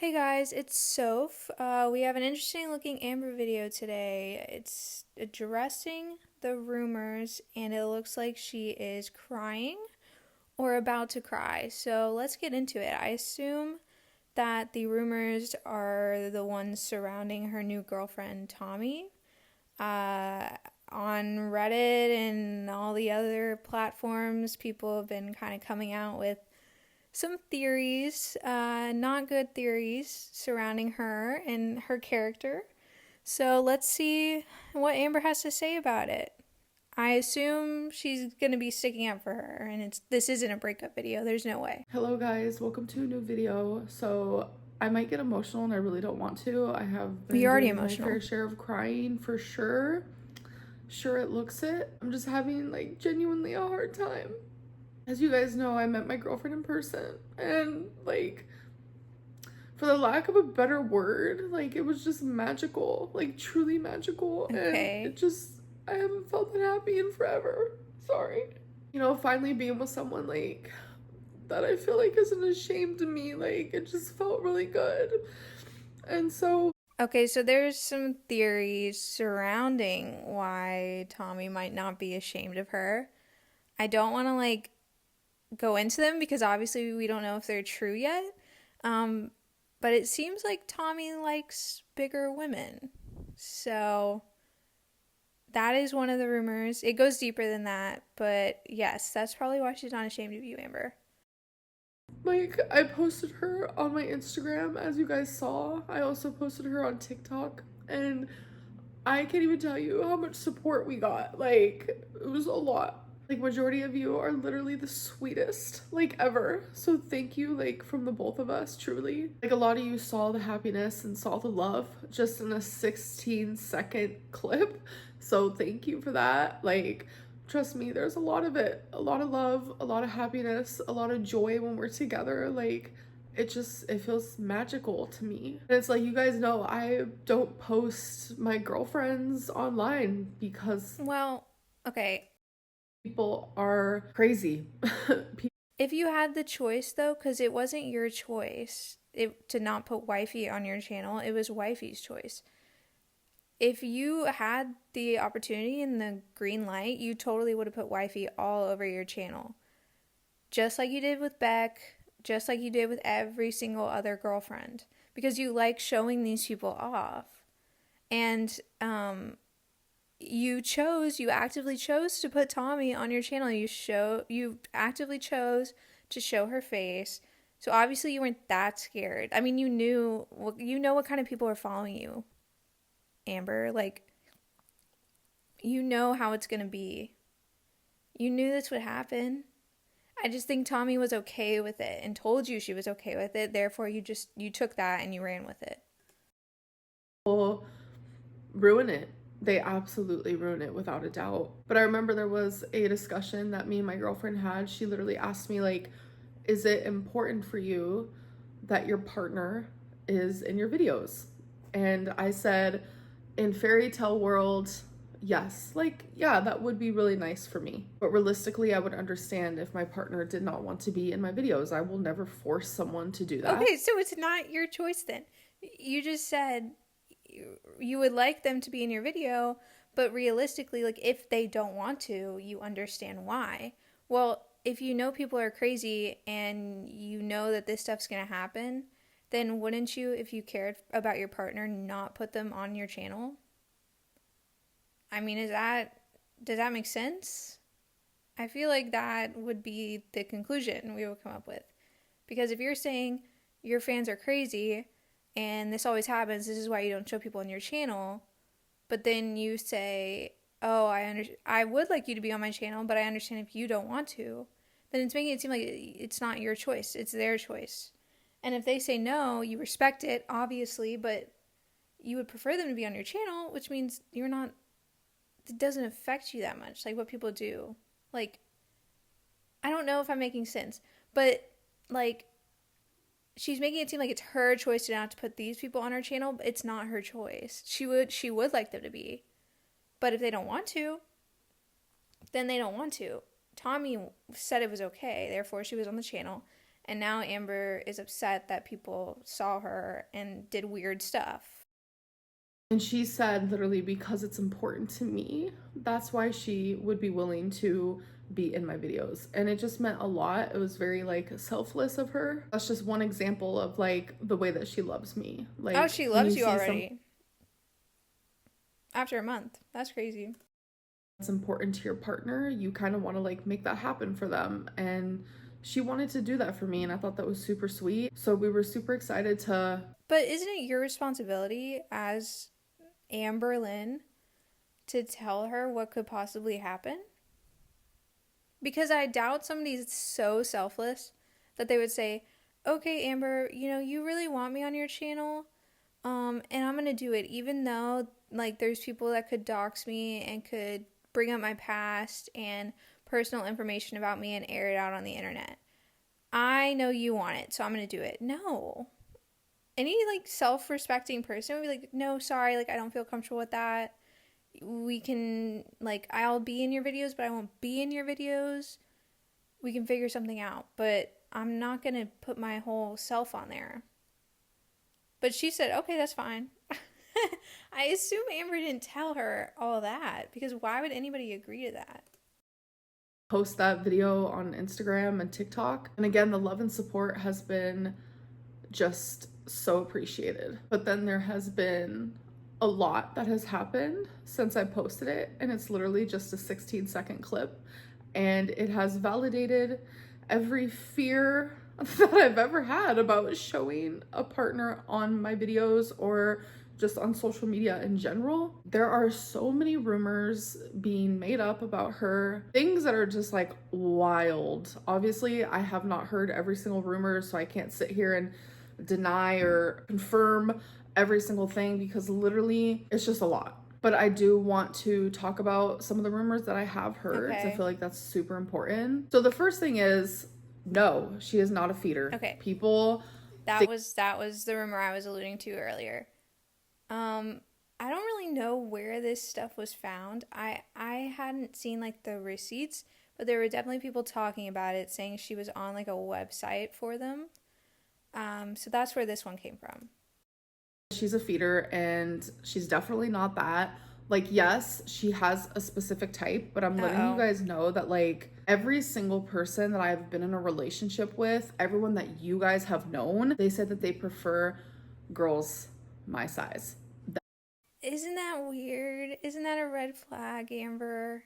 Hey guys, it's Soph. We have an interesting looking Amber video today. It's addressing the rumors, and it looks like she is crying or about to cry. So let's get into it. I assume that the rumors are the ones surrounding her new girlfriend, Tommy. Uh, on Reddit and all the other platforms, people have been kind of coming out with some theories, not good theories, surrounding her and her character. So let's see what Amber has to say about it. I assume she's gonna be sticking up for her, and this isn't a breakup video. There's no way. Hello guys, welcome to a new video. So I might get emotional and I really don't want to. I have been You're already doing my emotional. fair share of crying for sure. Sure it looks it. I'm just having like genuinely a hard time. As you guys know, I met my girlfriend in person and like for the lack of a better word, like it was just magical, like truly magical. And Okay. I haven't felt that happy in forever. Sorry. Finally being with someone like that I feel like isn't ashamed of me. Like, it just felt really good. And so, Okay, so there's some theories surrounding why Tommy might not be ashamed of her. I don't want to go into them because obviously we don't know if they're true yet. Um, but it seems like Tommy likes bigger women. So that is one of the rumors. It goes deeper than that, but yes, that's probably why she's not ashamed of you, Amber. like, I posted her on my Instagram, as you guys saw. I also posted her on TikTok. And I can't even tell you how much support we got. Like, it was a lot. Like, majority of you are literally the sweetest, like, ever. So thank you, like, from the both of us, truly. Like, a lot of you saw the happiness and saw the love just in a 16-second clip. So thank you for that. Like, trust me, there's a lot of it. A lot of love, a lot of happiness, a lot of joy when we're together. Like, it feels magical to me. And it's like, you guys know I don't post my girlfriends online because Well, okay. people are crazy. If you had the choice though, because it wasn't your choice to not put wifey on your channel, it was wifey's choice. If you had the opportunity and the green light, you totally would have put wifey all over your channel. Just like you did with Beck, just like you did with every single other girlfriend. Because you like showing these people off. And you actively chose to put Tommy on your channel. You actively chose to show her face. So obviously you weren't that scared. I mean, you know what kind of people are following you, Amber. Like, you know how it's going to be. You knew this would happen. I just think Tommy was okay with it and told you she was okay with it. Therefore, you took that and you ran with it. People ruin it. They absolutely ruin it without a doubt. But I remember there was a discussion that me and my girlfriend had. She literally asked me, like, is it important for you that your partner is in your videos? And I said, in fairy tale world, yes. Like, yeah, that would be really nice for me. But realistically, I would understand if my partner did not want to be in my videos. I will never force someone to do that. Okay, so it's not your choice then. You just said you would like them to be in your video, but realistically, like if they don't want to, you understand why. Well, if you know people are crazy and you know that this stuff's going to happen, then wouldn't you, if you cared about your partner, not put them on your channel? I mean, does that make sense? I feel like that would be the conclusion we would come up with. Because if you're saying your fans are crazy and this always happens, this is why you don't show people on your channel, but then you say, "Oh, I would like you to be on my channel, but I understand if you don't want to." Then it's making it seem like it's not your choice, it's their choice. And if they say no, you respect it, obviously, but you would prefer them to be on your channel, which means it doesn't affect you that much, like what people do. Like, I don't know if I'm making sense, but like she's making it seem like it's her choice to not to put these people on her channel, but it's not her choice. She would like them to be. But if they don't want to, then they don't want to. Tommy said it was okay, therefore she was on the channel. And now Amber is upset that people saw her and did weird stuff. And she said literally, because it's important to me, that's why she would be willing to be in my videos. And it just meant a lot. It was very like selfless of her. That's just one example of like the way that she loves me. Oh, Like she when you loves you see already. After a month. That's crazy. it's important to your partner, you kind of want to like make that happen for them. And she wanted to do that for me, and I thought that was super sweet. So we were super excited to. But isn't it your responsibility as Amberlynn to tell her what could possibly happen? Because I doubt somebody's so selfless that they would say, okay, Amber, you really want me on your channel, and I'm gonna do it, even though like there's people that could dox me and could bring up my past and personal information about me and air it out on the internet. I know you want it, so I'm gonna do it. No. Any like self-respecting person would be like, no, sorry, like I don't feel comfortable with that. We can, like, I'll be in your videos, but I won't be in your videos. We can figure something out, but I'm not gonna put my whole self on there. But she said, okay, that's fine. I assume Amber didn't tell her all that, because why would anybody agree to that? Post that video on Instagram and TikTok. And again, the love and support has been just so appreciated. But then there has been a lot that has happened since I posted it, and it's literally just a 16-second clip, and it has validated every fear that I've ever had about showing a partner on my videos or just on social media in general. There are so many rumors being made up about her, things that are just like wild. Obviously, I have not heard every single rumor, so I can't sit here and deny or confirm every single thing because literally it's just a lot. But I do want to talk about some of the rumors that I have heard because I feel like that's super important. So the first thing is, no, she is not a feeder. Okay. People That was the rumor I was alluding to earlier. I don't really know where this stuff was found. I hadn't seen like the receipts, but there were definitely people talking about it, saying she was on like a website for them. So that's where this one came from. She's a feeder, and she's definitely not that. Like, yes, she has a specific type, but I'm letting you guys know that like every single person that I've been in a relationship with, everyone that you guys have known, they said that they prefer girls my size. Isn't that weird? Isn't that a red flag, Amber?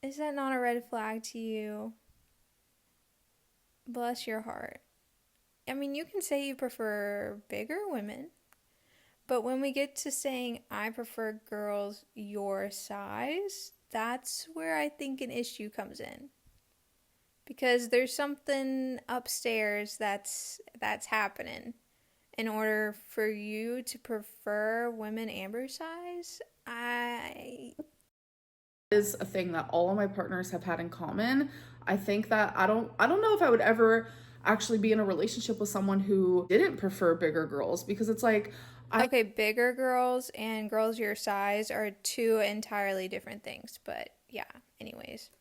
Is that not a red flag to you? Bless your heart. I mean, you can say you prefer bigger women, but when we get to saying I prefer girls your size, that's where I think an issue comes in. Because there's something upstairs that's happening. In order for you to prefer women Amber size, is a thing that all of my partners have had in common. I think that I don't know if I would ever actually be in a relationship with someone who didn't prefer bigger girls, because it's like okay, bigger girls and girls your size are two entirely different things, but yeah, anyways.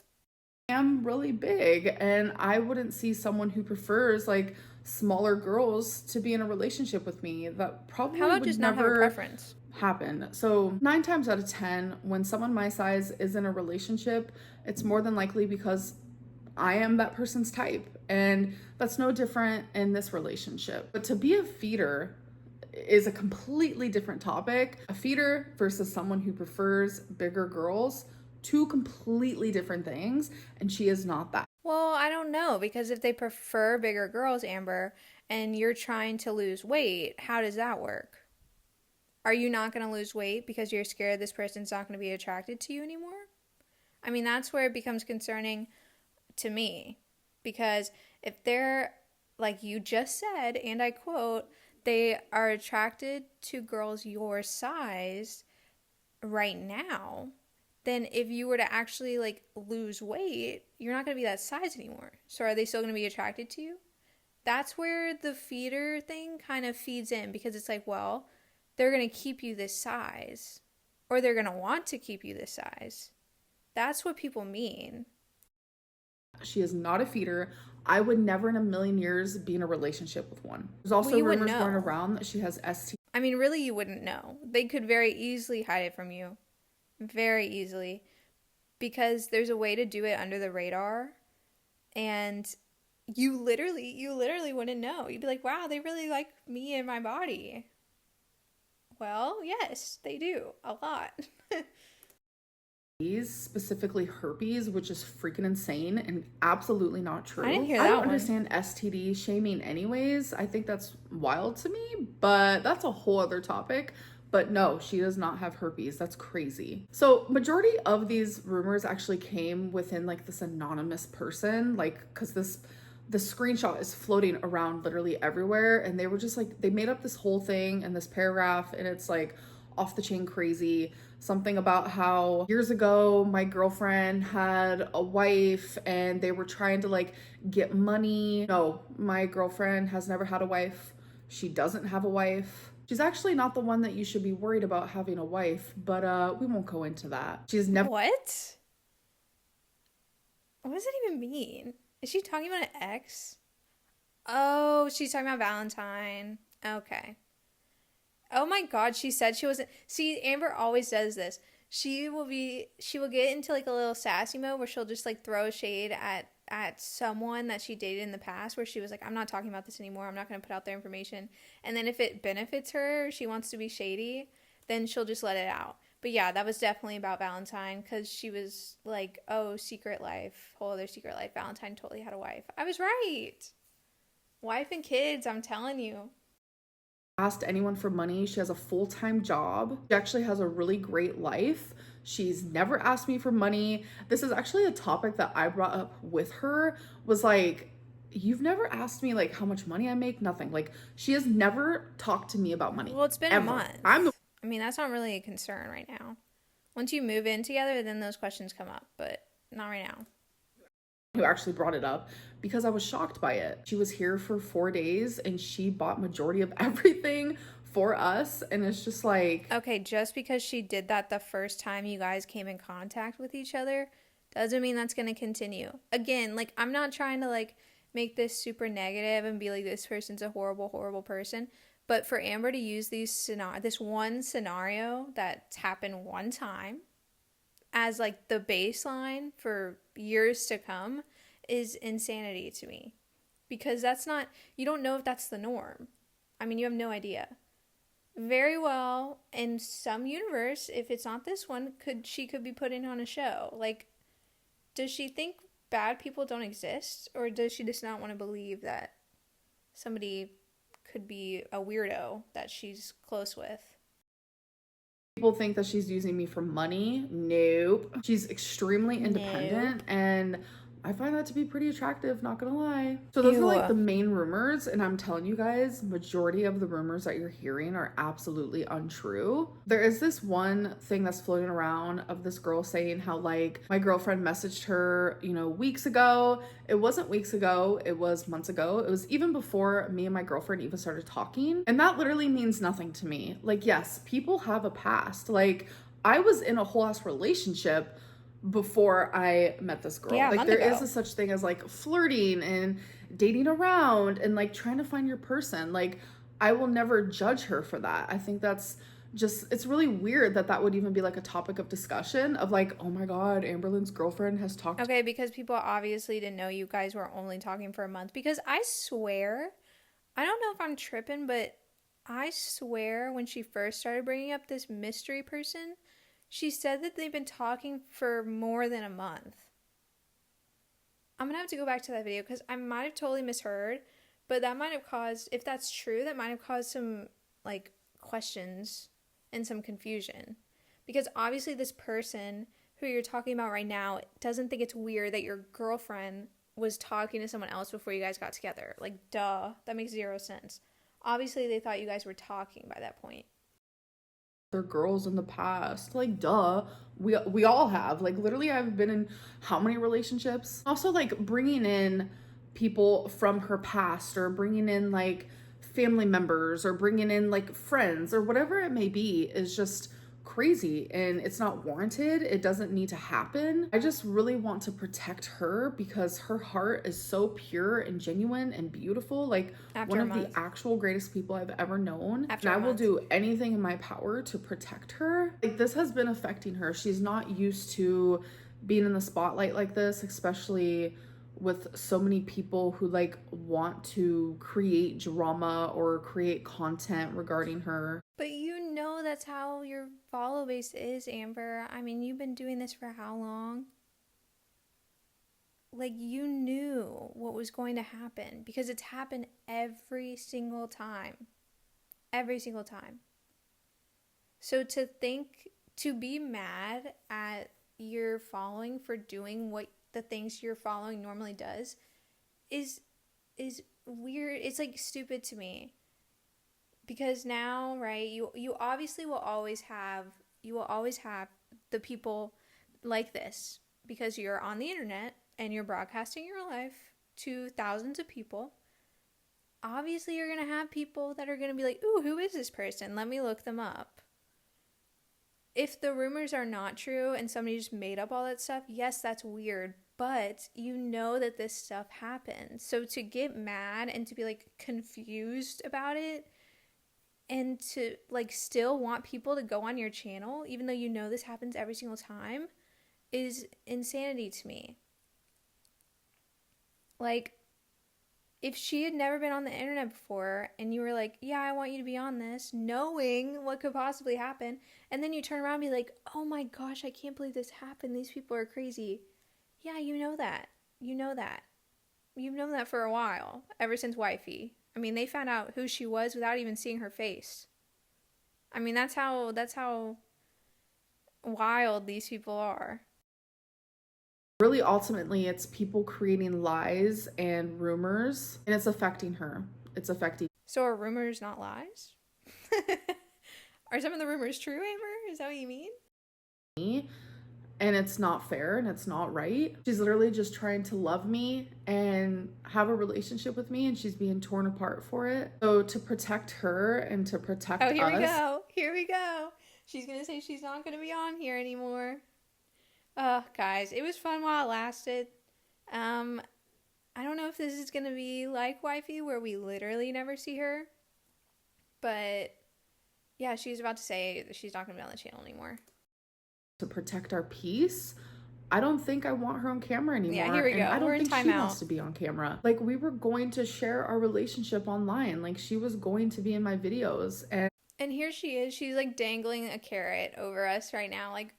I am really big, and I wouldn't see someone who prefers like smaller girls to be in a relationship with me. That probably How about would just not have a never preference? happen. So 9 times out of 10, when someone my size is in a relationship, it's more than likely because I am that person's type, and that's no different in this relationship. But to be a feeder is a completely different topic. A feeder versus someone who prefers bigger girls, two completely different things, and she is not that. Well, I don't know, because if they prefer bigger girls, Amber, and you're trying to lose weight, how does that work? Are you not going to lose weight because you're scared this person's not going to be attracted to you anymore? I mean, that's where it becomes concerning to me. Because if they're, like you just said, and I quote, they are attracted to girls your size right now, then if you were to actually like lose weight, you're not going to be that size anymore. So are they still going to be attracted to you? That's where the feeder thing kind of feeds in, because it's like, well, they're going to keep you this size, or they're going to want to keep you this size. That's what people mean. She is not a feeder. I would never in a million years be in a relationship with one. There's Well, also you wouldn't rumors going know. around that she has ST. I mean, really, you wouldn't know. They could very easily hide it from you. Very easily. Because there's a way to do it under the radar. And you literally wouldn't know. You'd be like, wow, they really like me and my body. Well, yes, they do. A lot. Specifically herpes, which is freaking insane and absolutely not I didn't true. hear I don't that one. understand STD shaming anyways. I think that's wild to me, but that's a whole other topic. But no, she does not have herpes. That's crazy. So majority of these rumors actually came within like this anonymous person, like because the screenshot is floating around literally everywhere, and they were just like they made up this whole thing and this paragraph, and it's like off the chain crazy. Something about how years ago my girlfriend had a wife and they were trying to like get money. No, my girlfriend has never had a wife. She doesn't have a wife. She's actually not the one that you should be worried about having a wife, but we won't go into that. She's never. What? What does that even mean? Is she talking about an ex? Oh, she's talking about Valentine. Okay. Oh my God, she said she wasn't. See, Amber always does this. She will get into like a little sassy mode where she'll just like throw shade at someone that she dated in the past where she was like, I'm not talking about this anymore. I'm not going to put out their information. And then if it benefits her, she wants to be shady, then she'll just let it out. But yeah, that was definitely about Valentine because she was like, oh, secret life, whole other secret life. Valentine totally had a wife. I was right. Wife and kids, I'm telling you. Asked anyone for money. She has a full-time job. She actually has a really great life. She's never asked me for money. This is actually a topic that I brought up with her, was like, you've never asked me like how much money I make, nothing. Like she has never talked to me about money Well, it's been a ever. I'm the month. I mean, that's not really a concern right now. Once you move in together, then those questions come up, but not right now. who actually brought it up because I was shocked by it. She was here for 4 days and she bought majority of everything for us, and it's just like, Okay, just because she did that the first time you guys came in contact with each other doesn't mean that's going to continue. Again, like I'm not trying to like make this super negative and be like this person's a horrible horrible person, but for Amber to use this one scenario that's happened one time as like the baseline for years to come is insanity to me. Because that's not, you don't know if that's the norm. I mean, you have no idea. Very well, in some universe, if it's not this one, she could be putting on a show. Like, does she think bad people don't exist? Or does she just not want to believe that somebody could be a weirdo that she's close with? people think that she's using me for money. Nope. She's extremely Nope. independent, and I find that to be pretty attractive, not gonna lie. So those are like Ew. the main rumors, and I'm telling you guys, majority of the rumors that you're hearing are absolutely untrue. There is this one thing that's floating around of this girl saying how like my girlfriend messaged her, weeks ago. It wasn't weeks ago, it was months ago. It was even before me and my girlfriend even started talking. And that literally means nothing to me. Like, yes, people have a past. Like, I was in a whole ass relationship before I met this girl. Yeah, a Like month there is ago. a such thing as like flirting and dating around and like trying to find your person. Like I will never judge her for that. I think that's just it's really weird that that would even be like a topic of discussion of like, oh my god, Amberlynn's girlfriend has talked. Okay, because people obviously didn't know you guys were only talking for a month. Because I swear, I don't know if I'm tripping, but I swear when she first started bringing up this mystery person, she said that they've been talking for more than a month. I'm gonna have to go back to that video because I might have totally misheard, but that might have caused, if that's true, that might have caused some like questions and some confusion. Because obviously, this person who you're talking about right now doesn't think it's weird that your girlfriend was talking to someone else before you guys got together. Like, duh, that makes zero sense. Obviously, they thought you guys were talking by that point. Their girls in the past. Like, duh. We all have. Like, literally, I've been in how many relationships? Also, like, bringing in people from her past or bringing in, like, family members or bringing in, like, friends or whatever it may be is just crazy and it's not warranted. It doesn't need to happen. I just really want to protect her because her heart is so pure and genuine and beautiful. Like After one a of the month. actual greatest people I've ever known. After And I a will month. do anything in my power to protect her. Like this has been affecting her. She's not used to being in the spotlight like this, especially with so many people who like want to create drama or create content regarding her. But you know that's how your follow base is, Amber. I mean, you've been doing this for how long? Like, you knew what was going to happen because it's happened every single time. Every single time. So to be mad at your following for doing what the things your following normally does is is weird. It's like stupid to me. Because now, right, you obviously will always have the people like this because you're on the internet and you're broadcasting your life to thousands of people. Obviously you're going to have people that are going to be like, "Ooh, who is this person? Let me look them up." If the rumors are not true and somebody just made up all that stuff, yes, that's weird, but you know that this stuff happened. So to get mad and to be like confused about it and to like still want people to go on your channel even though you know this happens every single time is insanity to me. Like, if she had never been on the internet before and you were like, "Yeah, I want you to be on this," knowing what could possibly happen, and then you turn around and be like, "Oh my gosh, I can't believe this happened, these people are crazy." Yeah, you know that. You know that. You've known that for a while, ever since Wifey. I mean, they found out who she was without even seeing her face. I mean, that's how wild these people are. Really, ultimately, it's people creating lies and rumors, and it's affecting her. It's affecting So are rumors not lies? Are some of the rumors true, Amber? Is that what you mean? me, and it's not fair and it's not right. She's literally just trying to love me and have a relationship with me, and she's being torn apart for it. So, to protect her and to Oh, protect here we us, go. Here we go. She's gonna say she's not gonna be on here anymore. Guys, it was fun while it lasted. Um, I don't know if this is gonna be like Wifey, where we literally never see her, but yeah, she was about to say that she's not gonna be on the channel anymore. to protect our peace, I don't think I want her on camera Yeah, anymore. here we And I go. We're don't in think she timeout. wants to be on camera. Like, we were going to share our relationship online. Like, she was going to be in my videos. And And here she is. She's like dangling a carrot over us right now. Like,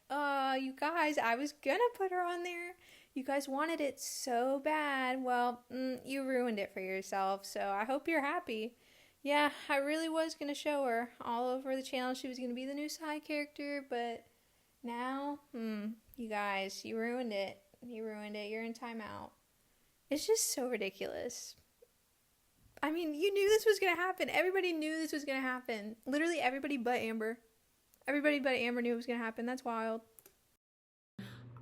you guys, I was gonna put her on there. You guys wanted it so bad. Well, you ruined it for yourself. So I hope you're happy. Yeah, I really was gonna show her all over the channel. She was gonna be the new side character, but now, you guys, you ruined it. You ruined it. You're in timeout. It's just so ridiculous. I mean, you knew this was going to happen. Everybody knew this was going to happen. Literally everybody but Amber. Everybody but Amber knew it was going to happen. That's wild.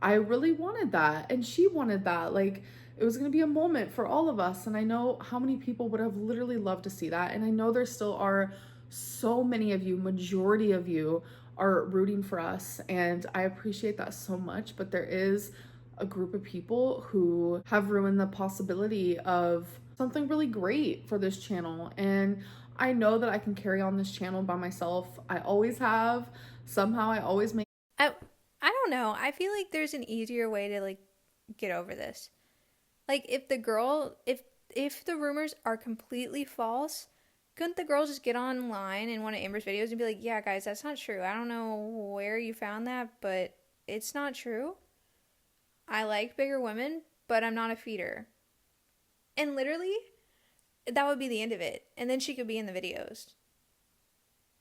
I really wanted that. And she wanted that. Like, it was going to be a moment for all of us. And I know how many people would have literally loved to see that. And I know there still are so many of you, majority of you, are rooting for us. And I appreciate that so much. But there is a group of people who have ruined the possibility of something really great for this channel. And I know that I can carry on this channel by myself. I always have. Somehow I always make. I, I don't know. I feel like there's an easier way to like get over this. Like if the girl, if the rumors are completely false, couldn't the girl just get online in one of Amber's videos and be like, "Yeah, guys, that's not true. I don't know where you found that, but it's not true. I like bigger women, but I'm not a feeder." And literally, that would be the end of it. And then she could be in the videos.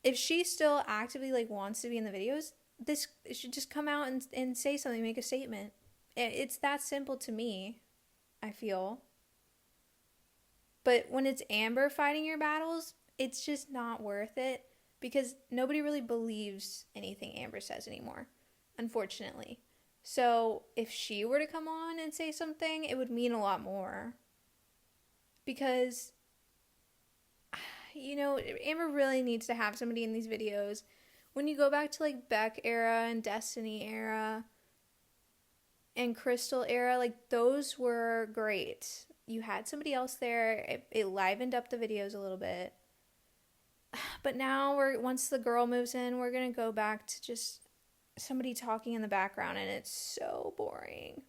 If she still actively like wants to be in the videos, this should just come out and say something, make a statement. It's that simple to me, I feel. But when it's Amber fighting your battles, it's just not worth it because nobody really believes anything Amber says anymore, unfortunately. So if she were to come on and say something, it would mean a lot more. Because, you know, Amber really needs to have somebody in these videos when you go back to like Beck era and Destiny era and Crystal era, like those were great. You had somebody else there. It livened up the videos a little bit. But now once the girl moves in, we're gonna go back to just somebody talking in the background, and it's so boring.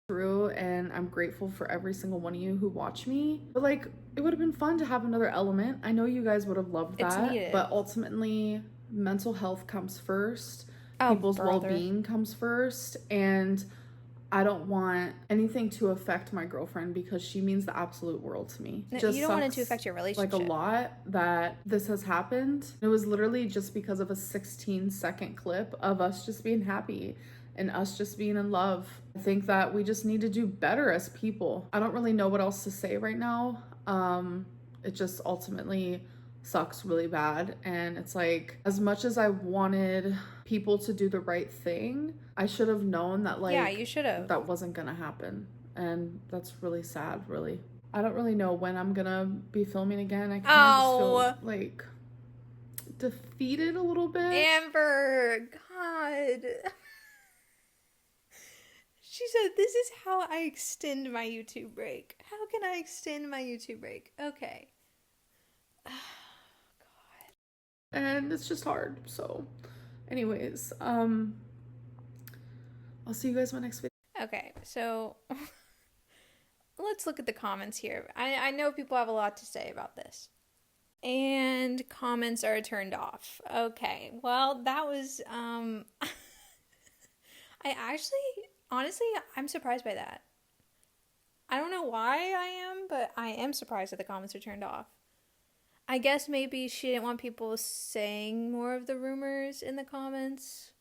True, and I'm grateful for every single one of you who watch me. But like, it would have been fun to have another element. I know you guys would have loved It's that, needed. but ultimately, mental health comes first. Oh, People's brother. well-being comes first, and I don't want anything to affect my girlfriend because she means the absolute world to me. No, Just you don't want it to sucks, affect your relationship. like, a lot that this has happened. It was literally just because of a 16-second clip of us just being happy and us just being in love. I think that we just need to do better as people. I don't really know what else to say right now. It just ultimately sucks really bad, and it's like, as much as I wanted people to do the right thing, I should have known that, like, yeah, you should have. that wasn't gonna happen, and that's really sad. Really, I don't really know when I'm gonna be filming again. I kind of just feel like defeated a little bit. Amber, God. She said, this is how I extend my YouTube break. How can I extend my YouTube break? Okay. And it's just hard. So anyways, I'll see you guys in my next video. Okay, so let's look at the comments here. I know people have a lot to say about this. And comments are turned off. Okay, well, that was, honestly, I'm surprised by that. I don't know why I am, but I am surprised that the comments are turned off. I guess maybe she didn't want people saying more of the rumors in the comments.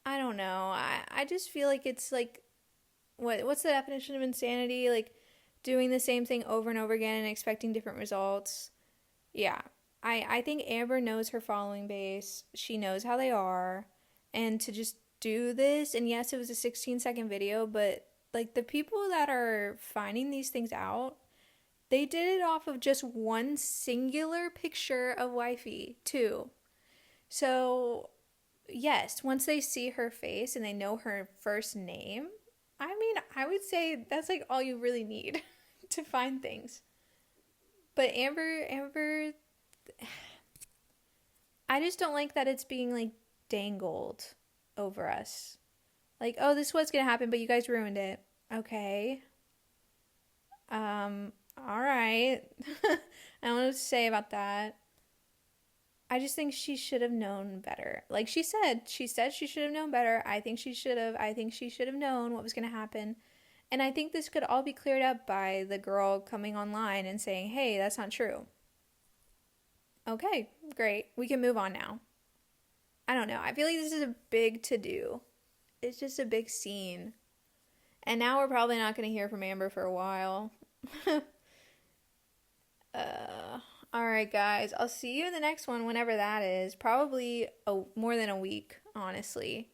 I don't know. I just feel like it's like, what's the definition of insanity? Like, doing the same thing over and over again and expecting different results. Yeah. I think Amber knows her following base. She knows how they are. And to just do this, and yes, it was a 16-second video, but like the people that are finding these things out, they did it off of just one singular picture of wifey, too. So, yes, once they see her face and they know her first name, I mean, I would say that's like all you really need to find things. But Amber, I just don't like that it's being like dangled over us. Like, oh, this was gonna happen, but you guys ruined it. Okay. All right. I don't know what to say about that. I just think she should have known better. Like she said she should have known better. I think she should have. I think she should have known what was going to happen. And I think this could all be cleared up by the girl coming online and saying, hey, that's not true. Okay, great. We can move on now. I don't know. I feel like this is a big to-do. It's just a big scene. And now we're probably not going to hear from Amber for a while. Alright, guys. I'll see you in the next one, whenever that is. Probably more than a week, honestly.